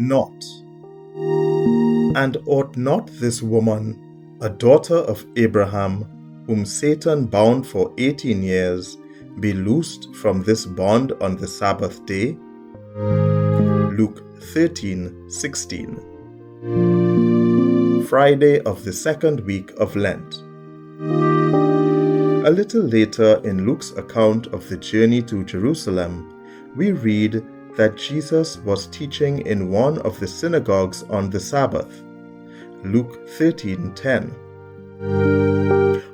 not. And ought not this woman, a daughter of Abraham, whom Satan bound for 18 years, be loosed from this bond on the Sabbath day? Luke 13:16. Friday of the second week of Lent. A little later in Luke's account of the journey to Jerusalem, we read that Jesus was teaching in one of the synagogues on the Sabbath. Luke 13:10.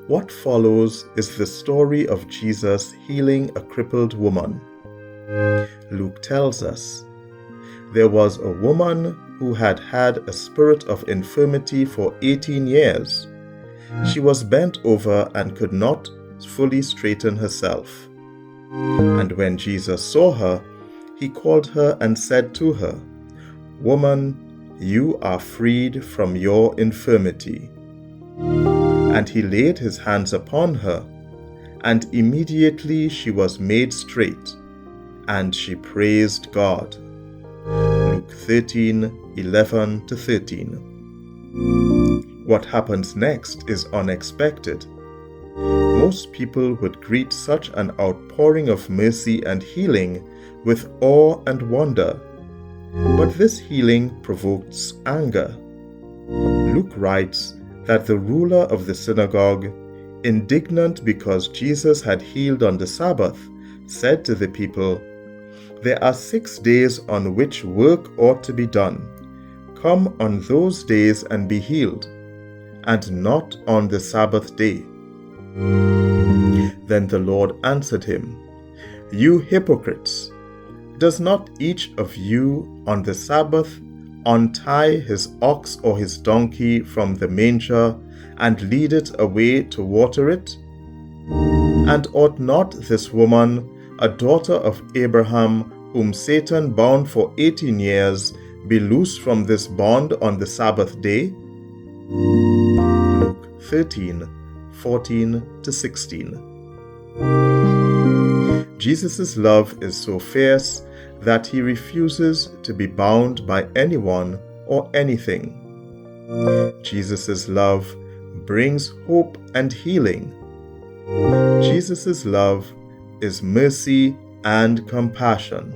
What follows is the story of Jesus healing a crippled woman. Luke tells us, there was a woman who had had a spirit of infirmity for 18 years. She was bent over and could not fully straighten herself. And when Jesus saw her, he called her and said to her, "Woman, you are freed from your infirmity." And he laid his hands upon her, and immediately she was made straight, and she praised God. Luke 13:11-13. What happens next is unexpected. Most people would greet such an outpouring of mercy and healing with awe and wonder, but this healing provokes anger. Luke writes that the ruler of the synagogue, indignant because Jesus had healed on the Sabbath, said to the people, "There are 6 days on which work ought to be done. Come on those days and be healed, and not on the Sabbath day." Then the Lord answered him, "You hypocrites! Does not each of you on the Sabbath untie his ox or his donkey from the manger and lead it away to water it? And ought not this woman, a daughter of Abraham, whom Satan bound for 18 years, be loosed from this bond on the Sabbath day?" Luke 13:14-16. Jesus' love is so fierce that he refuses to be bound by anyone or anything. Jesus' love brings hope and healing. Jesus' love is mercy and compassion.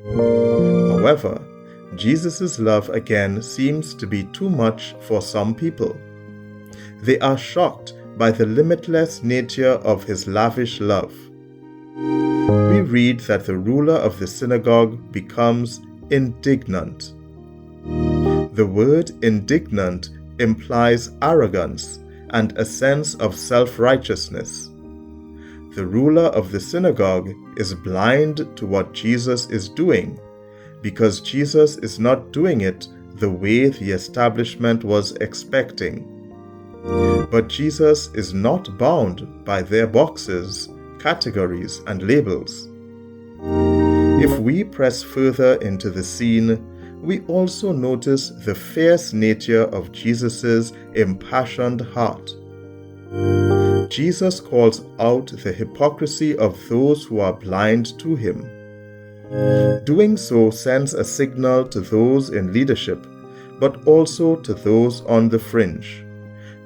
However, Jesus' love again seems to be too much for some people. They are shocked by the limitless nature of his lavish love. We read that the ruler of the synagogue becomes indignant. The word indignant implies arrogance and a sense of self-righteousness. The ruler of the synagogue is blind to what Jesus is doing, because Jesus is not doing it the way the establishment was expecting. But Jesus is not bound by their boxes, categories, and labels. If we press further into the scene, we also notice the fierce nature of Jesus' impassioned heart. Jesus calls out the hypocrisy of those who are blind to him. Doing so sends a signal to those in leadership, but also to those on the fringe,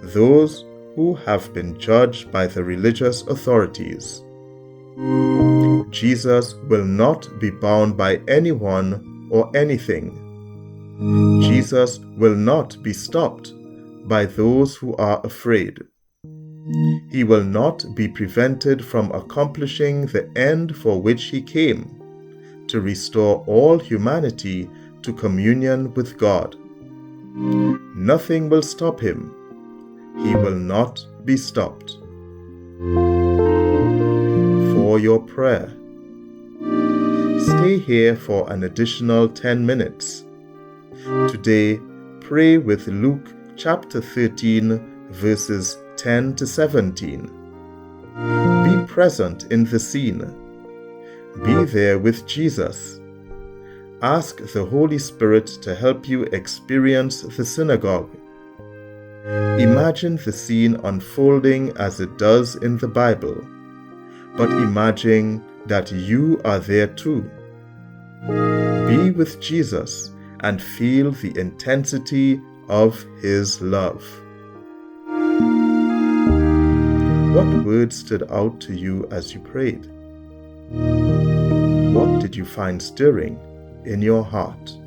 those who have been judged by the religious authorities. Jesus will not be bound by anyone or anything. Jesus will not be stopped by those who are afraid. He will not be prevented from accomplishing the end for which he came, to restore all humanity to communion with God. Nothing will stop him. He will not be stopped. For your prayer, stay here for an additional 10 minutes. Today, pray with Luke chapter 13, verses 10-17. Be present in the scene. Be there with Jesus. Ask the Holy Spirit to help you experience the synagogue. Imagine the scene unfolding as it does in the Bible, but imagine that you are there too. Be with Jesus and feel the intensity of His love. What words stood out to you as you prayed? What did you find stirring in your heart?